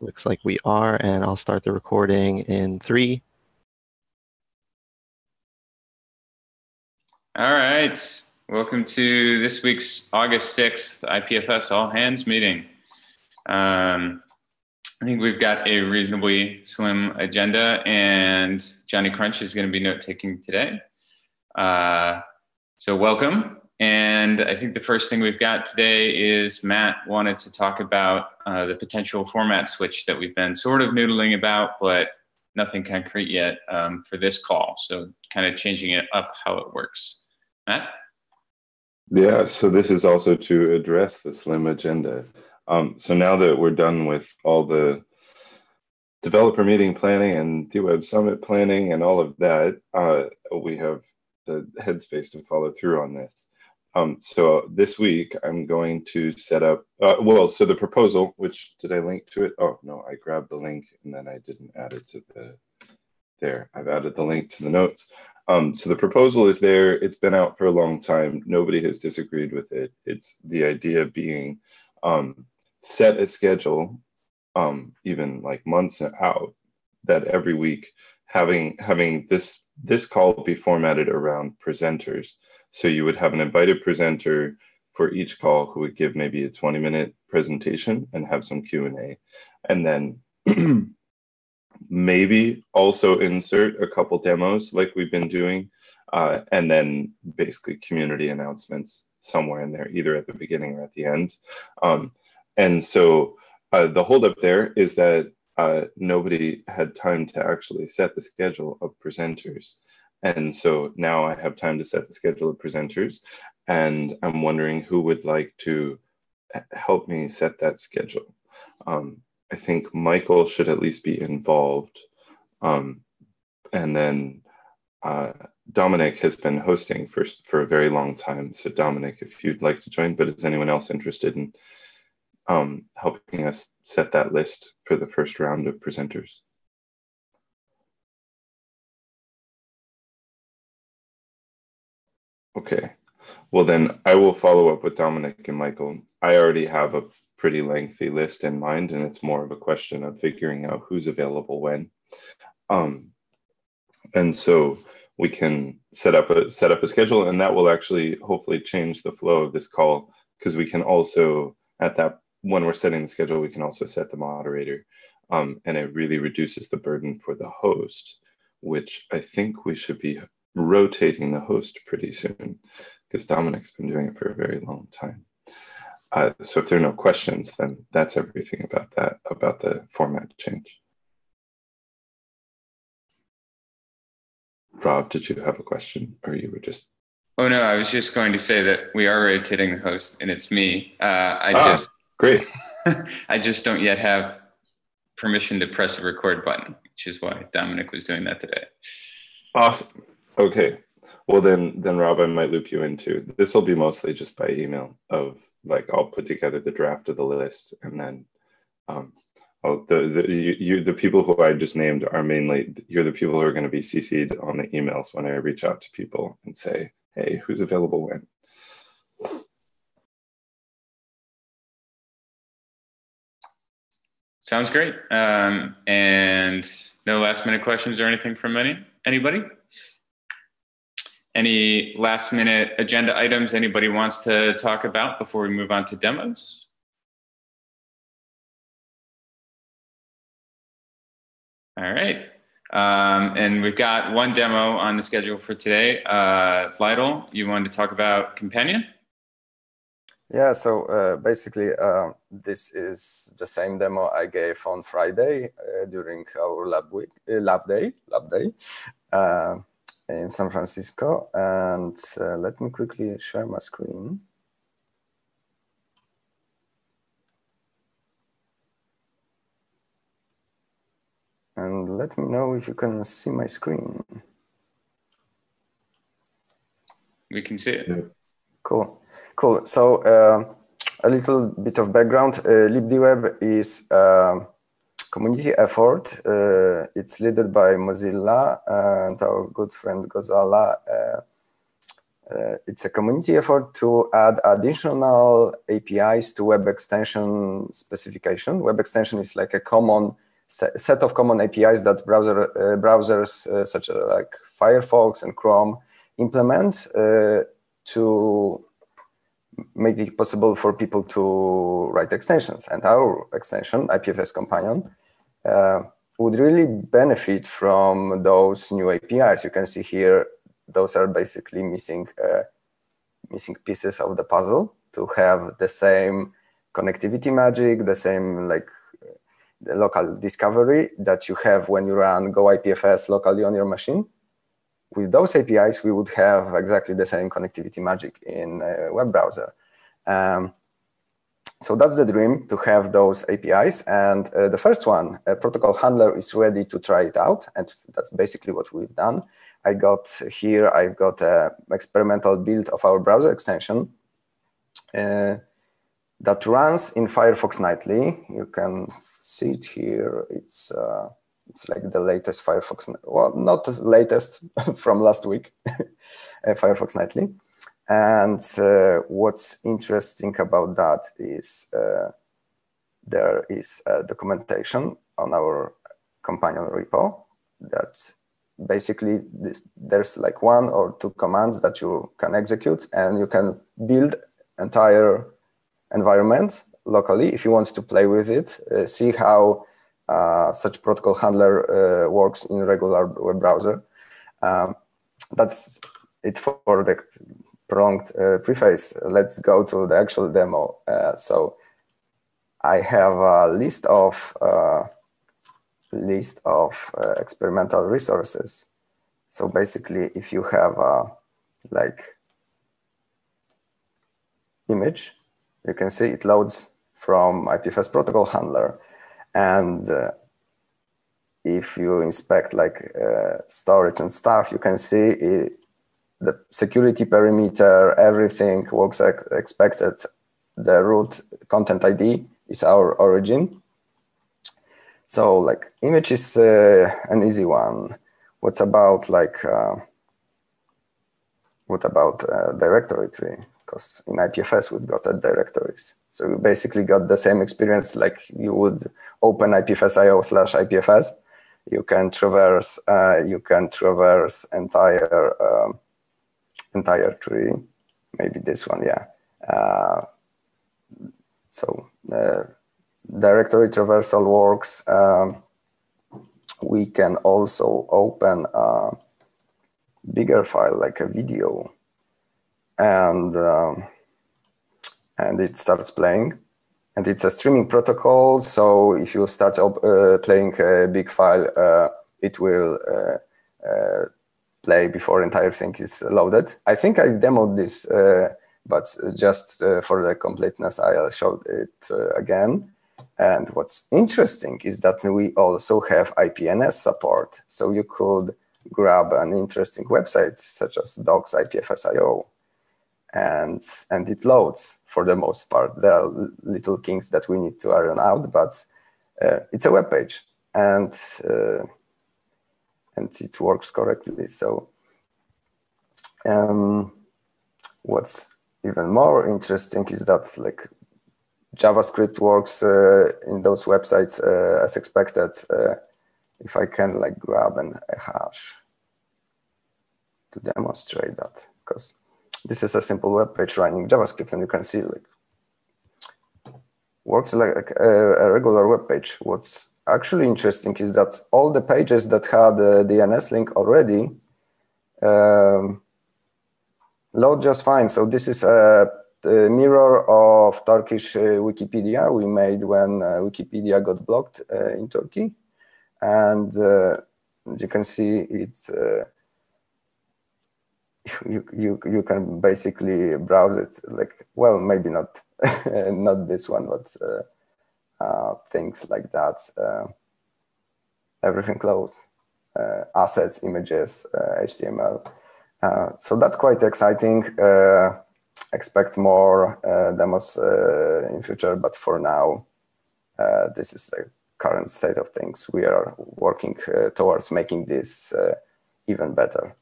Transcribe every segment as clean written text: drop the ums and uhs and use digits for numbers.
Looks like we are, and I'll start the recording in 3. All right. Welcome to this week's August 6th IPFS All Hands meeting. I think we've got a reasonably slim agenda, and Johnny Crunch is going to be note-taking today. So welcome. And I think the first thing we've got today is Matt wanted to talk about the potential format switch that we've been sort of noodling about, but nothing concrete yet for this call. So kind of changing it up how it works. Matt? Yeah, so this is also to address the slim agenda. So now that we're done with all the developer meeting planning and DWeb Summit planning and all of that, we have the headspace to follow through on this. So this week I'm going to set up, so the proposal, which did I link to it? Oh, no, I grabbed the link and then I didn't add it to there. I've added the link to the notes. So the proposal is there. It's been out for a long time. Nobody has disagreed with it. It's the idea being set a schedule, even like months out, that every week having this call be formatted around presenters. So you would have an invited presenter for each call who would give maybe a 20-minute presentation and have some Q&A. And then maybe also insert a couple demos like we've been doing, and then basically community announcements somewhere in there, either at the beginning or at the end. And so the holdup there is that nobody had time to actually set the schedule of presenters. And so now I have time to set the schedule of presenters, and I'm wondering who would like to help me set that schedule. I think Michael should at least be involved. And then Dominic has been hosting for a very long time. So Dominic, if you'd like to join, but is anyone else interested in helping us set that list for the first round of presenters? Okay, well then I will follow up with Dominic and Michael. I already have a pretty lengthy list in mind, and it's more of a question of figuring out who's available when. And so we can set up a schedule, and that will actually hopefully change the flow of this call, because we can also, when we're setting the schedule, we can also set the moderator, and it really reduces the burden for the host, which I think we should be rotating the host pretty soon, because Dominic's been doing it for a very long time. So if there are no questions, then that's everything about the format change. Rob, did you have a question, or you were just? Oh no, I was just going to say that we are rotating the host, and it's me. Great. I just don't yet have permission to press the record button, which is why Dominic was doing that today. Awesome. Okay. Well, then Rob, I might loop you into. This will be mostly just by email of, like, I'll put together the draft of the list, and then the people who I just named are mainly, you're the people who are going to be CC'd on the emails when I reach out to people and say, hey, who's available when? Sounds great. And no last minute questions or anything from anybody? Any last minute agenda items anybody wants to talk about before we move on to demos? All right. And we've got one demo on the schedule for today. Lytle, you wanted to talk about Companion? Yeah, so basically this is the same demo I gave on Friday during our lab day in San Francisco. And let me quickly share my screen. And let me know if you can see my screen. We can see it. Yeah. Cool. So a little bit of background. libdweb is a community effort. It's led by Mozilla and our good friend Gozala it's a community effort to add additional APIs to web extension specification. Web extension is like a common set of common APIs that browsers such as like Firefox and Chrome implement to make it possible for people to write extensions. And our extension, IPFS Companion, would really benefit from those new APIs. You can see here, those are basically missing pieces of the puzzle to have the same connectivity magic, the same like the local discovery that you have when you run Go IPFS locally on your machine. With those APIs, we would have exactly the same connectivity magic in a web browser. So that's the dream, to have those APIs. And the first one, a protocol handler, is ready to try it out. And that's basically what we've done. I've got an experimental build of our browser extension that runs in Firefox nightly. You can see it here. It's like the latest Firefox, well, not the latest, from last week, Firefox nightly. And what's interesting about that is there is documentation on our companion repo that basically there's like 1 or 2 commands that you can execute, and you can build entire environment locally if you want to play with it, see how such protocol handler works in regular web browser. That's it for the prolonged preface. Let's go to the actual demo. So I have a list of experimental resources. So basically, if you have like image, you can see it loads from IPFS protocol handler. And if you inspect like storage and stuff, you can see the security perimeter, everything works as expected. The root content ID is our origin. So like image is an easy one. What about directory tree? Because in IPFS we've got directories. So you basically got the same experience like you would open IPFS.io/IPFS. You can traverse entire tree. Maybe this one, yeah. Directory traversal works. We can also open a bigger file like a video, and it starts playing. And it's a streaming protocol, so if you start playing a big file, it will play before entire thing is loaded. I think I demoed this, but just for the completeness, I'll show it again. And what's interesting is that we also have IPNS support. So you could grab an interesting website such as docs IPFS.io, and it loads for the most part. There are little kinks that we need to iron out, but it's a web page, and it works correctly. So what's even more interesting is that like JavaScript works in those websites as expected. If I can like grab a hash to demonstrate that, because this is a simple web page running JavaScript, and you can see like works like a regular web page. What's actually interesting is that all the pages that had a DNS link already load just fine. So this is a mirror of Turkish Wikipedia we made when Wikipedia got blocked in Turkey. And you can see it, you can basically browse it like, well, maybe not, not this one, but things like that. Everything loads, assets, images, HTML. So that's quite exciting. Expect more demos in future, but for now, this is the current state of things. We are working towards making this even better.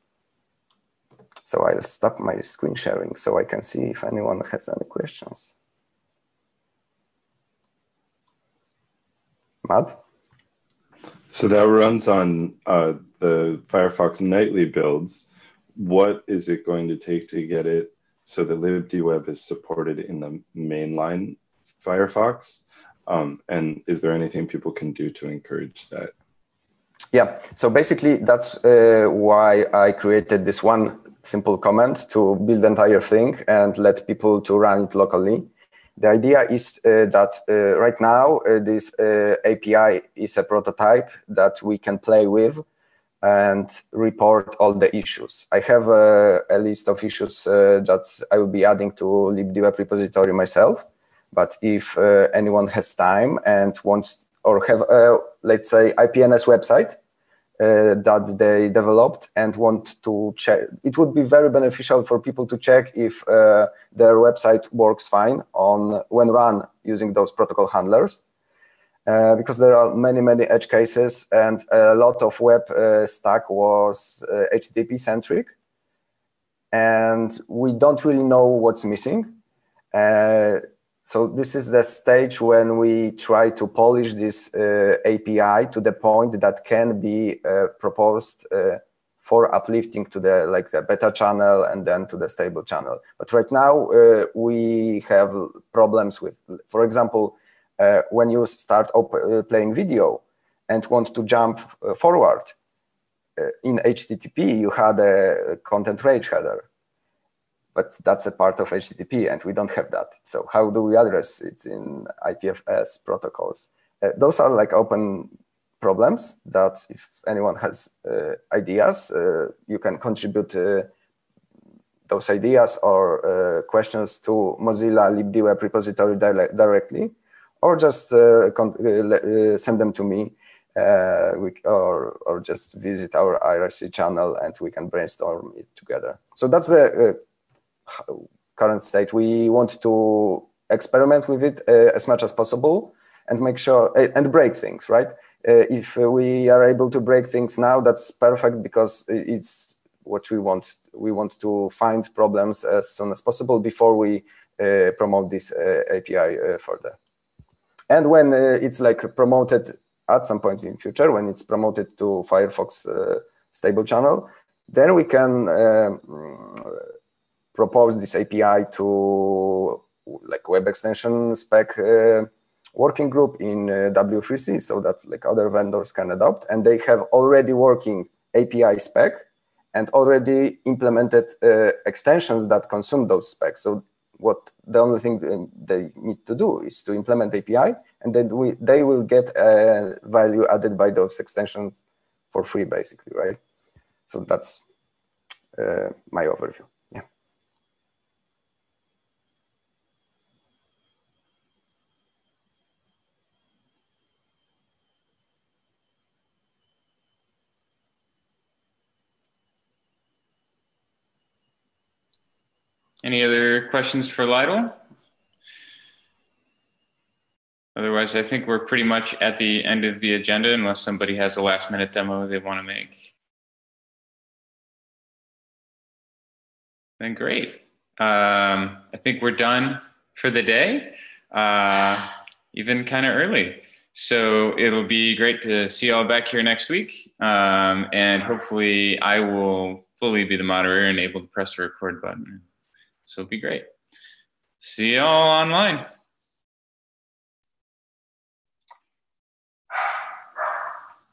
So I'll stop my screen sharing so I can see if anyone has any questions. Matt? So that runs on the Firefox nightly builds. What is it going to take to get it so that libdweb is supported in the mainline Firefox? And is there anything people can do to encourage that? Yeah, so basically that's why I created this one simple command to build the entire thing and let people to run it locally. The idea is that right now this API is a prototype that we can play with and report all the issues. I have a list of issues that I will be adding to libdweb repository myself. But if anyone has time and wants or have a, let's say, IPNS website that they developed and want to check, it would be very beneficial for people to check if their website works fine on when run using those protocol handlers. Because there are many edge cases and a lot of web stack was HTTP centric, and we don't really know what's missing. So this is the stage when we try to polish this API to the point that can be proposed for uplifting to the beta channel and then to the stable channel. But right now we have problems with, for example, when you start playing video and want to jump forward, in HTTP you had a content range header, but that's a part of HTTP and we don't have that. So how do we address it in IPFS protocols? Those are like open problems that if anyone has ideas, you can contribute those ideas or questions to Mozilla libdweb repository directly, or just send them to me, or just visit our IRC channel and we can brainstorm it together. So that's the current state. We want to experiment with it as much as possible and make sure, and break things, right? If we are able to break things now, that's perfect because it's what we want. We want to find problems as soon as possible before we promote this API further. And when it's like promoted at some point in future, when it's promoted to Firefox stable channel, then we can propose this API to like web extension spec working group in W3C so that like other vendors can adopt, and they have already working API spec and already implemented extensions that consume those specs. So the only thing they need to do is to implement API, and then they will get a value added by those extensions for free, basically, right? So that's my overview. Yeah. Any other questions for Lytle? Otherwise, I think we're pretty much at the end of the agenda unless somebody has a last minute demo they want to make. Then great. I think we're done for the day, even kind of early. So it'll be great to see you all back here next week. And hopefully I will fully be the moderator and able to press the record button. So it'll be great. See you all online.